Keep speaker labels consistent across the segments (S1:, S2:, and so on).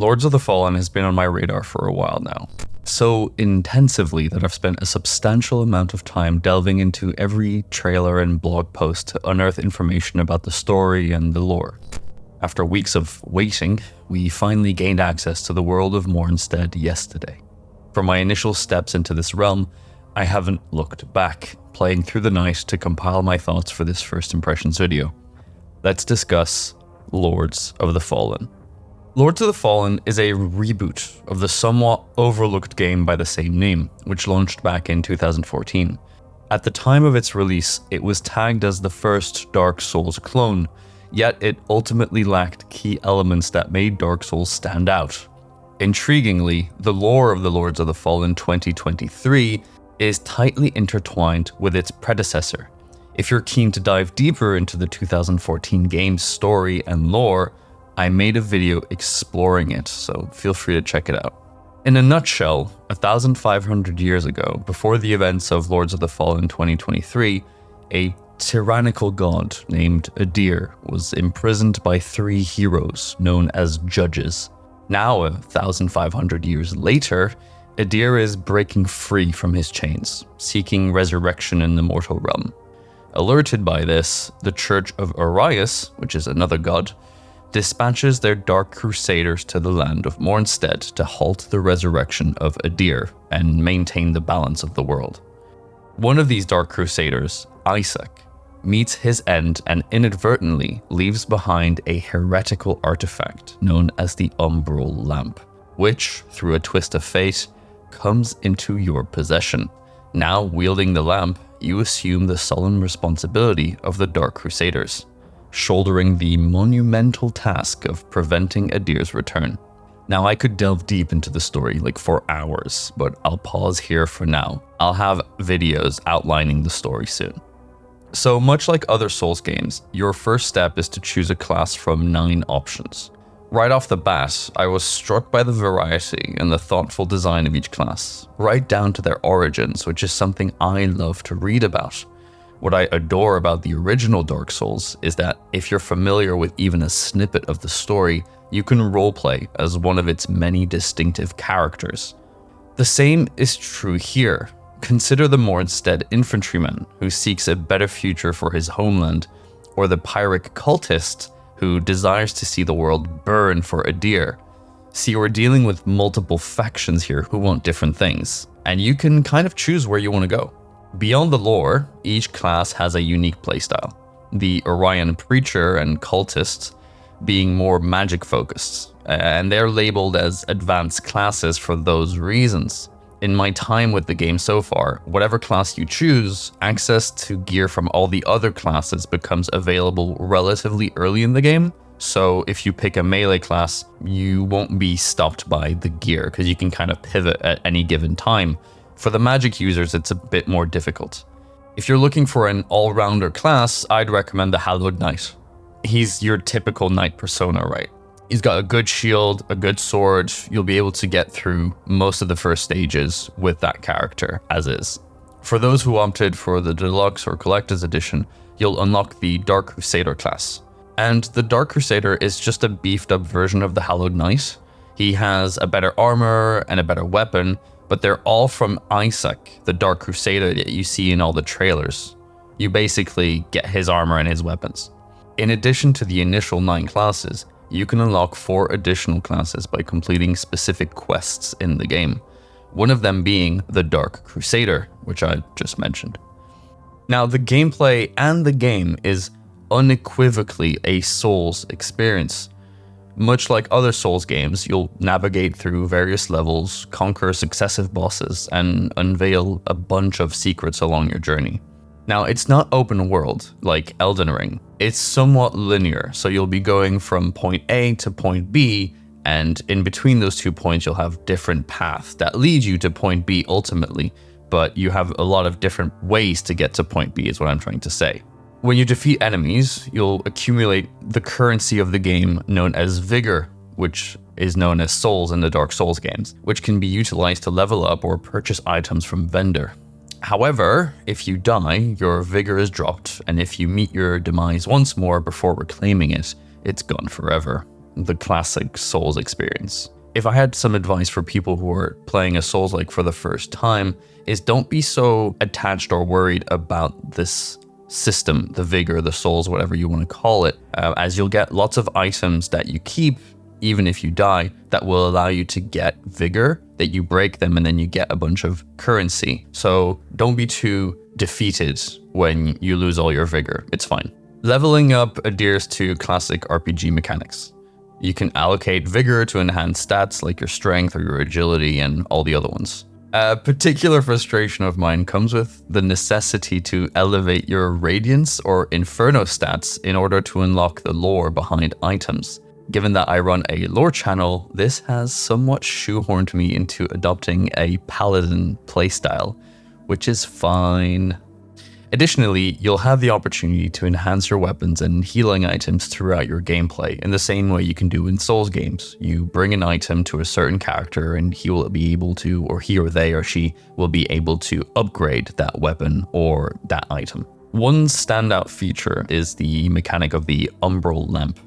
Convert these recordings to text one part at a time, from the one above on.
S1: Lords of the Fallen has been on my radar for a while now. So intensively that I've spent a substantial amount of time delving into every trailer and blog post to unearth information about the story and the lore. After weeks of waiting, we finally gained access to the world of Mornstead yesterday. From my initial steps into this realm, I haven't looked back, playing through the night to compile my thoughts for this first impressions video. Let's discuss Lords of the Fallen. Lords of the Fallen is a reboot of the somewhat overlooked game by the same name, which launched back in 2014. At the time of its release, it was tagged as the first Dark Souls clone, yet it ultimately lacked key elements that made Dark Souls stand out. Intriguingly, the lore of the Lords of the Fallen 2023 is tightly intertwined with its predecessor. If you're keen to dive deeper into the 2014 game's story and lore, I made a video exploring it, so feel free to check it out. In a nutshell, 1,500 years ago, before the events of Lords of the Fallen 2023, a tyrannical god named Adir was imprisoned by 3 heroes known as judges. Now, 1,500 years later, Adir is breaking free from his chains, seeking resurrection in the mortal realm. Alerted by this, the Church of Arius, which is another god, dispatches their Dark Crusaders to the land of Mornstead to halt the resurrection of Adir and maintain the balance of the world. One of these Dark Crusaders, Isaac, meets his end and inadvertently leaves behind a heretical artifact known as the Umbral Lamp, which, through a twist of fate, comes into your possession. Now wielding the lamp, you assume the solemn responsibility of the Dark Crusaders, shouldering the monumental task of preventing Adir's return. Now I could delve deep into the story for hours, but I'll pause here for now. I'll have videos outlining the story soon. So much like other Souls games, your first step is to choose a class from 9 options. Right off the bat, I was struck by the variety and the thoughtful design of each class, right down to their origins, which is something I love to read about. What I adore about the original Dark Souls is that if you're familiar with even a snippet of the story, you can roleplay as one of its many distinctive characters. The same is true here. Consider the Mornstead infantryman who seeks a better future for his homeland, or the Pyrrhic cultist who desires to see the world burn for Adir. See, we're dealing with multiple factions here who want different things, and you can kind of choose where you want to go. Beyond the lore, each class has a unique playstyle. The Orion Preacher and Cultist being more magic focused, and they're labeled as advanced classes for those reasons. In my time with the game so far, whatever class you choose, access to gear from all the other classes becomes available relatively early in the game. So if you pick a melee class, you won't be stopped by the gear because you can kind of pivot at any given time. For the magic users, it's a bit more difficult. If you're looking for an all-rounder class, I'd recommend the Hallowed Knight. He's your typical knight persona, right? He's got a good shield, a good sword. You'll be able to get through most of the first stages with that character as is. For those who opted for the Deluxe or Collector's Edition, you'll unlock the Dark Crusader class. And the Dark Crusader is just a beefed up version of the Hallowed Knight. He has a better armor and a better weapon, but they're all from Isaac, the Dark Crusader that you see in all the trailers. You basically get his armor and his weapons. In addition to the initial 9 classes, you can unlock 4 additional classes by completing specific quests in the game, one of them being the Dark Crusader, which I just mentioned. Now, the gameplay and the game is unequivocally a Souls experience. Much like other Souls games, you'll navigate through various levels, conquer successive bosses, and unveil a bunch of secrets along your journey. Now, it's not open world like Elden Ring. It's somewhat linear, so you'll be going from point A to point B, and in between those 2 points, you'll have different paths that lead you to point B ultimately, but you have a lot of different ways to get to point B is what I'm trying to say. When you defeat enemies, you'll accumulate the currency of the game known as Vigor, which is known as Souls in the Dark Souls games, which can be utilized to level up or purchase items from vendor. However, if you die, your vigor is dropped, and if you meet your demise once more before reclaiming it, it's gone forever. the classic Souls experience. If I had some advice for people who are playing a Souls-like for the first time, is don't be so attached or worried about this system, the vigor, the souls, whatever you want to call it, as you'll get lots of items that you keep, even if you die, that will allow you to get vigor, that you break them and then you get a bunch of currency. So don't be too defeated when you lose all your vigor, it's fine. Leveling up adheres to classic RPG mechanics. You can allocate vigor to enhance stats like your strength or your agility and all the other ones. A particular frustration of mine comes with the necessity to elevate your Radiance or Inferno stats in order to unlock the lore behind items. Given that I run a lore channel, this has somewhat shoehorned me into adopting a Paladin playstyle, which is fine. Additionally, you'll have the opportunity to enhance your weapons and healing items throughout your gameplay in the same way you can do in Souls games. You bring an item to a certain character and he will be able to, or he or they or she will be able to upgrade that weapon or that item. One standout feature is the mechanic of the Umbral lamp.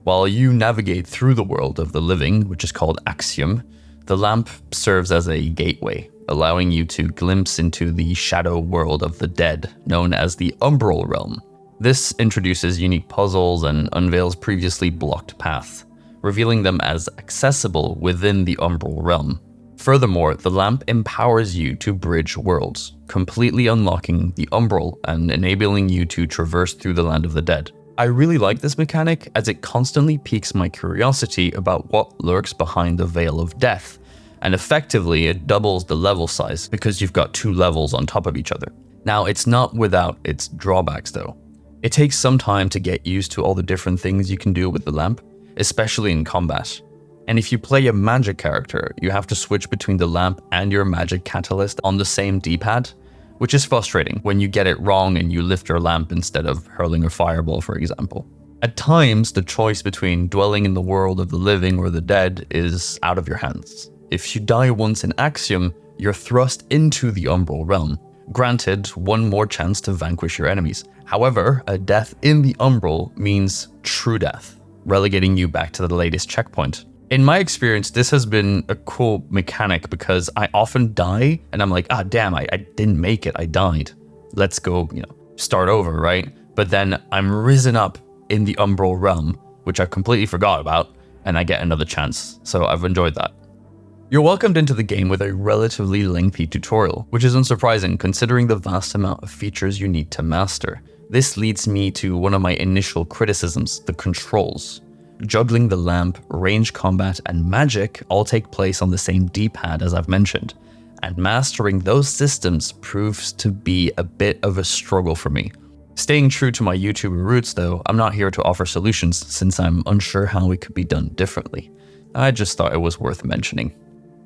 S1: While you navigate through the world of the living, which is called Axiom, the lamp serves as a gateway, allowing you to glimpse into the shadow world of the dead, known as the Umbral realm. This introduces unique puzzles and unveils previously blocked paths, revealing them as accessible within the Umbral realm. Furthermore, the lamp empowers you to bridge worlds, completely unlocking the Umbral and enabling you to traverse through the land of the dead. I really like this mechanic as it constantly piques my curiosity about what lurks behind the Veil of Death, and effectively it doubles the level size because you've got 2 levels on top of each other. Now, it's not without its drawbacks though. It takes some time to get used to all the different things you can do with the lamp, especially in combat. And if you play a magic character, you have to switch between the lamp and your magic catalyst on the same D-pad, which is frustrating when you get it wrong and you lift your lamp instead of hurling a fireball, for example. At times, the choice between dwelling in the world of the living or the dead is out of your hands. If you die once in Axiom, you're thrust into the Umbral realm, granted one more chance to vanquish your enemies. However, a death in the Umbral means true death, relegating you back to the latest checkpoint. In my experience, this has been a cool mechanic because I often die and I'm like, damn, I didn't make it, I died. Let's go, start over, right? But then I'm risen up in the Umbral realm, which I completely forgot about, and I get another chance. So I've enjoyed that. You're welcomed into the game with a relatively lengthy tutorial, which is unsurprising considering the vast amount of features you need to master. This leads me to one of my initial criticisms, the controls. Juggling the lamp, range combat, and magic all take place on the same D-pad as I've mentioned, and mastering those systems proves to be a bit of a struggle for me. Staying true to my YouTuber roots though, I'm not here to offer solutions since I'm unsure how it could be done differently. I just thought it was worth mentioning.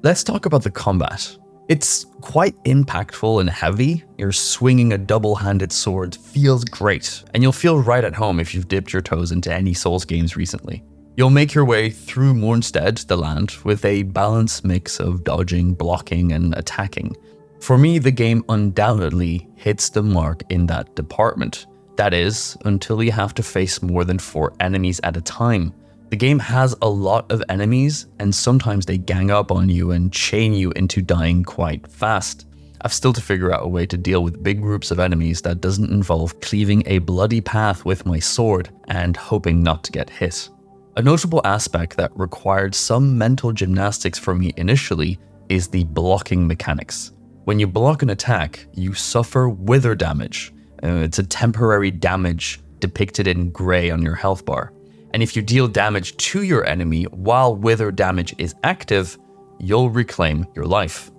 S1: Let's talk about the combat. It's quite impactful and heavy. You're swinging a double-handed sword, feels great, and you'll feel right at home if you've dipped your toes into any Souls games recently. You'll make your way through Mornstead, the land, with a balanced mix of dodging, blocking, and attacking. For me, the game undoubtedly hits the mark in that department. That is, until you have to face more than 4 enemies at a time. The game has a lot of enemies, and sometimes they gang up on you and chain you into dying quite fast. I've still to figure out a way to deal with big groups of enemies that doesn't involve cleaving a bloody path with my sword and hoping not to get hit. A notable aspect that required some mental gymnastics for me initially is the blocking mechanics. When you block an attack, you suffer wither damage. It's a temporary damage depicted in grey on your health bar. And if you deal damage to your enemy while wither damage is active, you'll reclaim your life.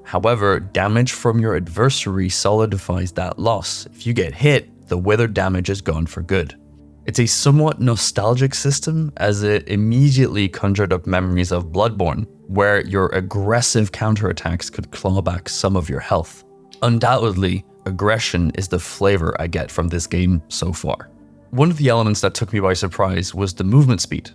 S1: However, damage from your adversary solidifies that loss. If you get hit, the wither damage is gone for good. It's a somewhat nostalgic system as it immediately conjured up memories of Bloodborne, where your aggressive counterattacks could claw back some of your health. Undoubtedly, aggression is the flavor I get from this game so far. One of the elements that took me by surprise was the movement speed.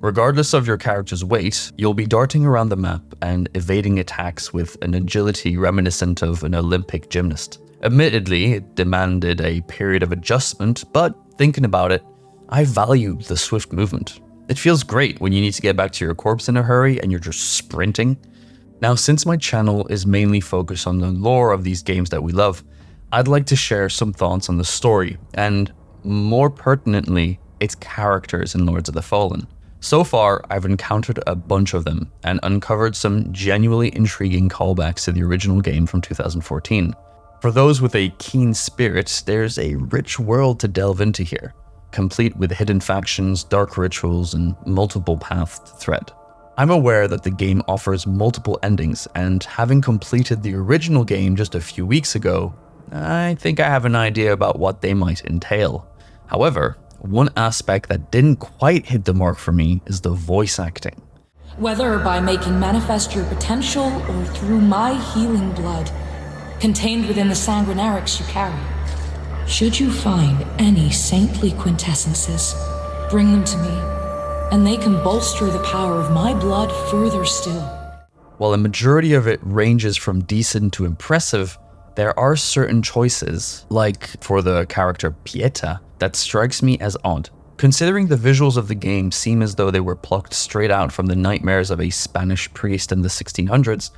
S1: Regardless of your character's weight, you'll be darting around the map and evading attacks with an agility reminiscent of an Olympic gymnast. Admittedly, it demanded a period of adjustment, but thinking about it, I value the swift movement. It feels great when you need to get back to your corpse in a hurry and you're just sprinting. Now, since my channel is mainly focused on the lore of these games that we love, I'd like to share some thoughts on the story, and more pertinently, its characters in Lords of the Fallen. So far, I've encountered a bunch of them and uncovered some genuinely intriguing callbacks to the original game from 2014. For those with a keen spirit, there's a rich world to delve into here, complete with hidden factions, dark rituals, and multiple paths to thread. I'm aware that the game offers multiple endings, and having completed the original game just a few weeks ago, I think I have an idea about what they might entail. However, one aspect that didn't quite hit the mark for me is the voice acting.
S2: Whether by making manifest your potential or through my healing blood, contained within the sanguinarics you carry, should you find any saintly quintessences, bring them to me, and they can bolster the power of my blood further still.
S1: While a majority of it ranges from decent to impressive, there are certain choices, like for the character Pieta, that strikes me as odd. Considering the visuals of the game seem as though they were plucked straight out from the nightmares of a Spanish priest in the 1600s,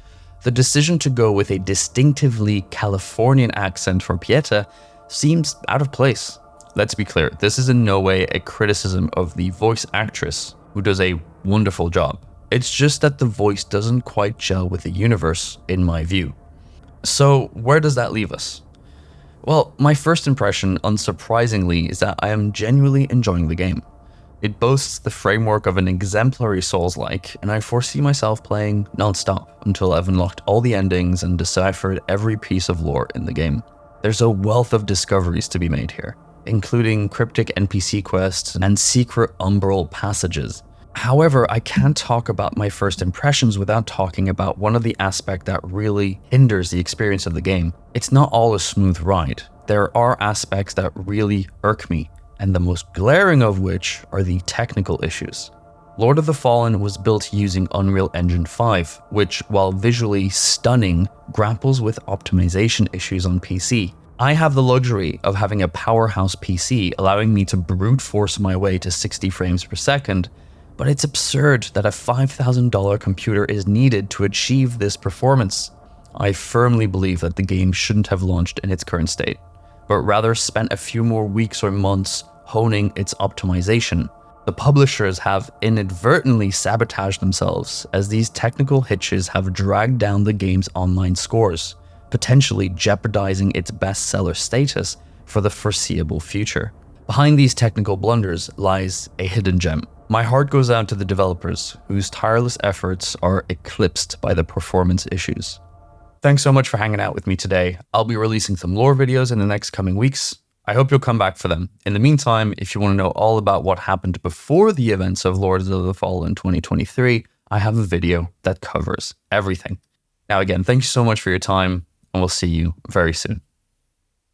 S1: the decision to go with a distinctively Californian accent for Pieta seems out of place. Let's be clear, this is in no way a criticism of the voice actress, who does a wonderful job. It's just that the voice doesn't quite gel with the universe, in my view. So where does that leave us? Well, my first impression, unsurprisingly, is that I am genuinely enjoying the game. It boasts the framework of an exemplary Souls-like, and I foresee myself playing non-stop until I've unlocked all the endings and deciphered every piece of lore in the game. There's a wealth of discoveries to be made here, including cryptic NPC quests and secret Umbral passages. However, I can't talk about my first impressions without talking about one of the aspects that really hinders the experience of the game. It's not all a smooth ride. There are aspects that really irk me, and the most glaring of which are the technical issues. Lord of the Fallen was built using Unreal Engine 5, which, while visually stunning, grapples with optimization issues on PC. I have the luxury of having a powerhouse PC allowing me to brute force my way to 60 frames per second, but it's absurd that a $5,000 computer is needed to achieve this performance. I firmly believe that the game shouldn't have launched in its current state, but rather spent a few more weeks or months honing its optimization. The publishers have inadvertently sabotaged themselves, as these technical hitches have dragged down the game's online scores, potentially jeopardizing its bestseller status for the foreseeable future. Behind these technical blunders lies a hidden gem. My heart goes out to the developers, whose tireless efforts are eclipsed by the performance issues. Thanks so much for hanging out with me today. I'll be releasing some lore videos in the next coming weeks. I hope you'll come back for them. In the meantime, if you want to know all about what happened before the events of Lords of the Fallen 2023, I have a video that covers everything. Now again, thank you so much for your time, and we'll see you very soon.